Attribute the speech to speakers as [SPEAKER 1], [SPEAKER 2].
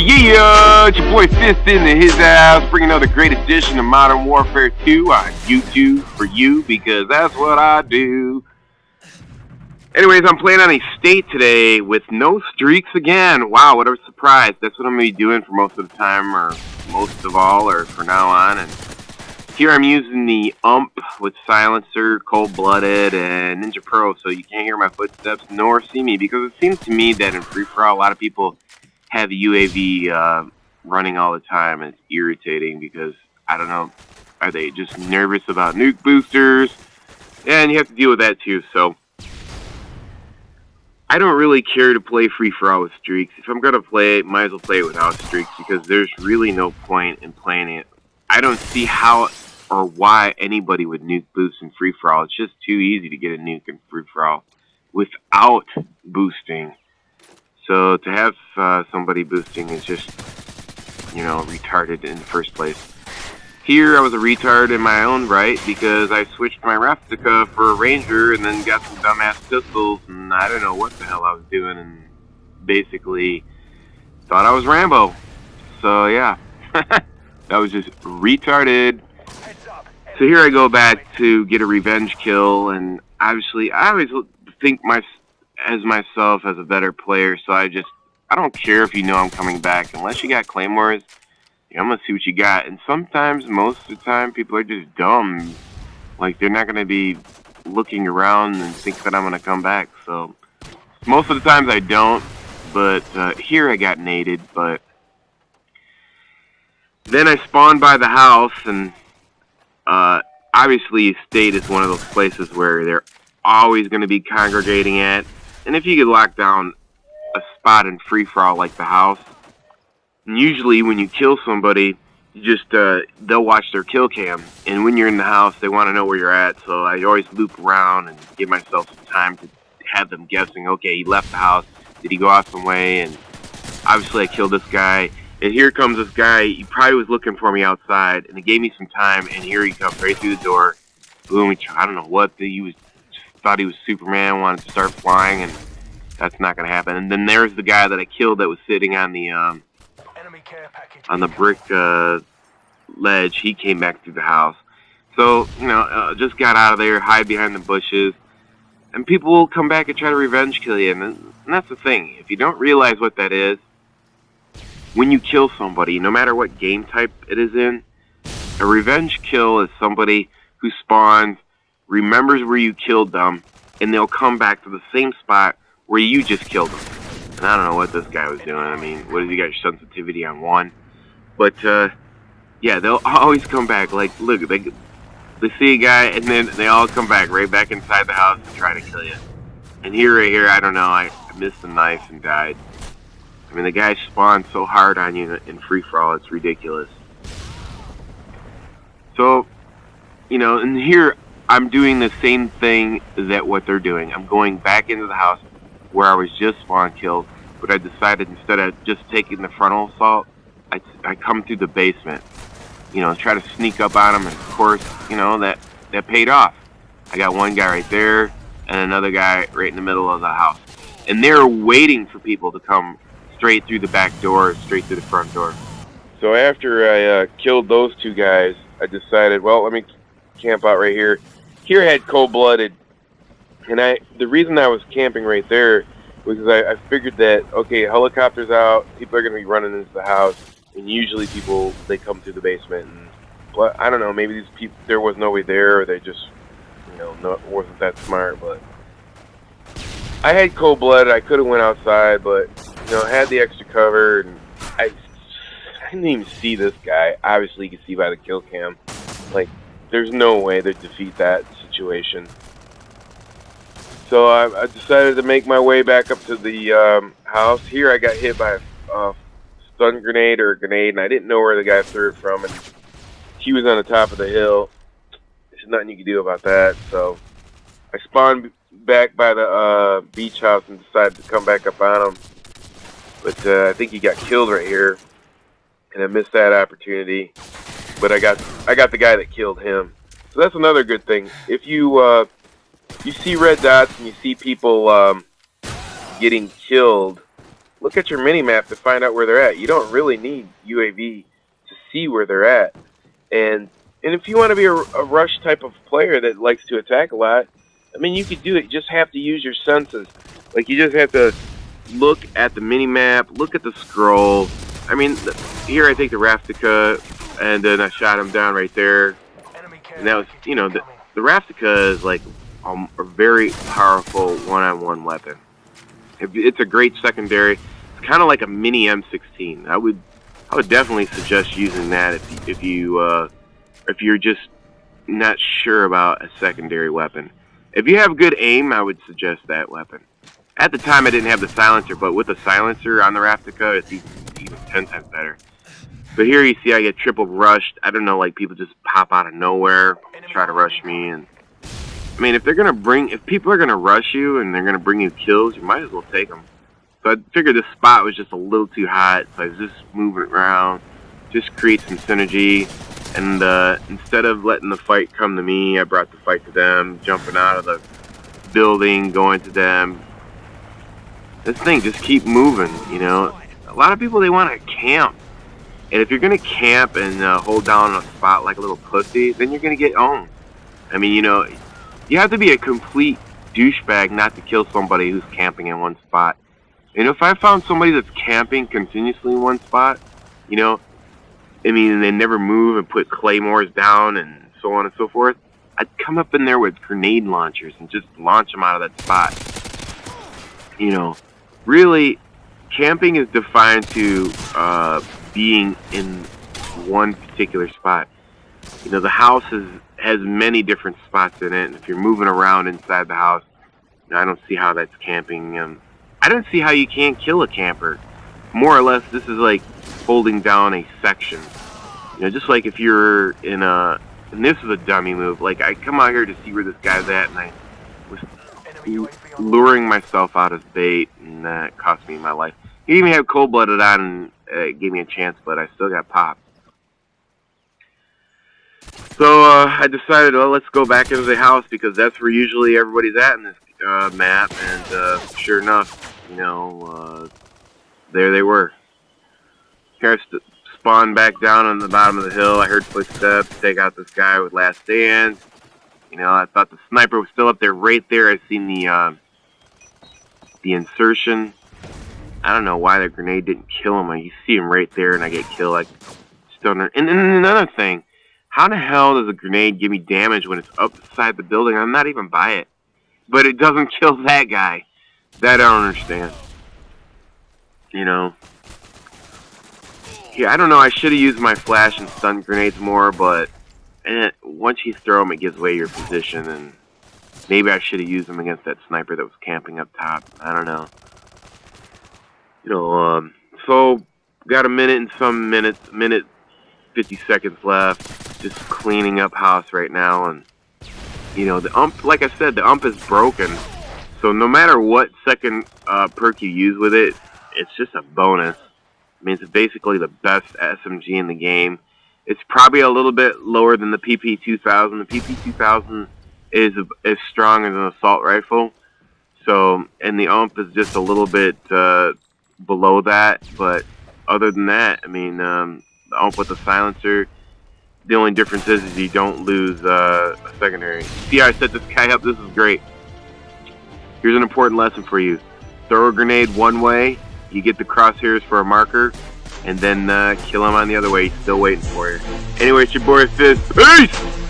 [SPEAKER 1] Yeah, it's your boy Fist into his house, bringing another great edition of Modern Warfare 2 on YouTube for you, because that's what I do. Anyways, I'm playing on a state today with no streaks again. Wow, what a surprise. That's what I'm going to be doing for most of the time, or most of all, or for now on. And here I'm using the UMP with silencer, cold-blooded, and Ninja Pro, so you can't hear my footsteps nor see me, because it seems to me that in free-for-all, a lot of people have the UAV running all the time, and it's irritating because, I don't know, are they just nervous about nuke boosters? And you have to deal with that too, so I don't really care to play free-for-all with streaks. If I'm going to play it, might as well play it without streaks, because there's really no point in playing it. I don't see how or why anybody would nuke boost in free-for-all. It's just too easy to get a nuke in free-for-all without boosting. So to have somebody boosting is just, you know, retarded in the first place. Here I was a retard in my own right because I switched my replica for a Ranger and then got some dumbass pistols, and I don't know what the hell I was doing, and basically thought I was Rambo. So yeah, that was just retarded. So here I go back to get a revenge kill, and obviously I always think myself as a better player, so I don't care if you know I'm coming back. Unless you got claymores, I'm gonna see what you got. And sometimes, most of the time, people are just dumb. Like, they're not gonna be looking around and think that I'm gonna come back. So most of the times I don't, but here I got naded. But then I spawned by the house, and obviously state is one of those places where they're always going to be congregating at. And if you could lock down a spot in free-for-all like the house, and usually when you kill somebody, you just they'll watch their kill cam, and when you're in the house, they want to know where you're at. So I always loop around and give myself some time to have them guessing, okay, he left the house, did he go out some way? And obviously I killed this guy, and here comes this guy. He probably was looking for me outside, and it gave me some time, and here he comes right through the door. Boom, I don't know what thought he was Superman, wanted to start flying, and that's not going to happen. And then there's the guy that I killed that was sitting on the brick ledge. He came back through the house. So, just got out of there, hide behind the bushes, and people will come back and try to revenge kill you. And that's the thing. If you don't realize what that is, when you kill somebody, no matter what game type it is in, a revenge kill is somebody who spawns, remembers where you killed them, and they'll come back to the same spot where you just killed them. And I don't know what this guy was doing. I mean, what has he got sensitivity on 1? But, yeah, they'll always come back. Like, look, they see a guy, and then they all come back right back inside the house to try to kill you. And right here, I don't know, I missed the knife and died. I mean, the guy spawned so hard on you in free-for-all, it's ridiculous. So, and here, I'm doing the same thing that what they're doing. I'm going back into the house where I was just spawn killed, but I decided instead of just taking the frontal assault, I come through the basement, try to sneak up on them, and of course, that paid off. I got one guy right there, and another guy right in the middle of the house. And they're waiting for people to come straight through the back door, straight through the front door. So after I killed those two guys, I decided, well, let me camp out right here. Here I had cold-blooded, and the reason I was camping right there was because I figured that, okay, helicopter's out, people are going to be running into the house, and usually people, they come through the basement, and, well, I don't know, maybe these people, there was no way there, or they just, wasn't that smart, but I had cold-blooded. I could have went outside, but, I had the extra cover, and I didn't even see this guy. Obviously, you can see by the kill cam, like, there's no way to defeat that situation. So I decided to make my way back up to the house. Here I got hit by a stun grenade or a grenade, and I didn't know where the guy threw it from, and he was on the top of the hill. There's nothing you can do about that. So I spawned back by the beach house and decided to come back up on him. But I think he got killed right here, and I missed that opportunity. But I got the guy that killed him. So that's another good thing. If you see red dots and you see people getting killed, look at your mini-map to find out where they're at. You don't really need UAV to see where they're at. And if you want to be a rush type of player that likes to attack a lot, I mean, you could do it. You just have to use your senses. Like, you just have to look at the mini-map, look at the scroll. I mean, here I take the Ravtica, and then I shot him down right there. And that was, you know, the Ravtica is like a very powerful one-on-one weapon. It's a great secondary. It's kind of like a mini M16. I would definitely suggest using that if you're just not sure about a secondary weapon. If you have good aim, I would suggest that weapon. At the time, I didn't have the silencer, but with the silencer on the Ravtica, it's even 10 times better. But here you see I get triple rushed. I don't know, like, people just pop out of nowhere, try to rush me. And I mean, if people are gonna rush you and they're gonna bring you kills, you might as well take them. So I figured this spot was just a little too hot, so I was just moving around, just create some synergy. And instead of letting the fight come to me, I brought the fight to them, jumping out of the building, going to them. This thing, just keep moving, you know. A lot of people, they want to camp. And if you're going to camp and hold down a spot like a little pussy, then you're going to get owned. I mean, you know, you have to be a complete douchebag not to kill somebody who's camping in one spot. And if I found somebody that's camping continuously in one spot, you know, I mean, they never move and put claymores down and so on and so forth, I'd come up in there with grenade launchers and just launch them out of that spot. You know, really, camping is defined to being in one particular spot. You know, the house has many different spots in it, and if you're moving around inside the house, you know, I don't see how that's camping. I don't see how you can't kill a camper. More or less, this is like holding down a section. You know, just like if you're in a, and this is a dummy move, like I come out here to see where this guy's at, and I was luring myself out as bait, and that cost me my life. He even had cold-blooded on, and it gave me a chance, but I still got popped. So I decided, well, let's go back into the house, because that's where usually everybody's at in this map, and sure enough, you know, there they were. Here I spawned back down on the bottom of the hill. I heard footsteps, take out this guy with last stand. You know, I thought the sniper was still up there. Right there, I seen the insertion. I don't know why the grenade didn't kill him. You see him right there, and I get killed. Like, still. And another thing, how the hell does a grenade give me damage when it's upside the building? I'm not even by it, but it doesn't kill that guy. That I don't understand. You know. Yeah, I don't know. I should have used my flash and stun grenades more, but once you throw them, it gives away your position, and maybe I should have used them against that sniper that was camping up top. I don't know. You know, so got a minute 50 seconds left. Just cleaning up house right now, and you know, the ump, like I said, the ump is broken. So no matter what second perk you use with it, it's just a bonus. I mean, it's basically the best SMG in the game. It's probably a little bit lower than the PP2000. The PP2000 is as strong as an assault rifle. So, and the ump is just a little bit below that. But other than that, I mean, the ump with the silencer, the only difference is you don't lose a secondary. See how I set this guy up? This is great. Here's an important lesson for you. Throw a grenade one way, you get the crosshairs for a marker, and then kill him on the other way. He's still waiting for you. Anyway, it's your boy Fizz. Peace!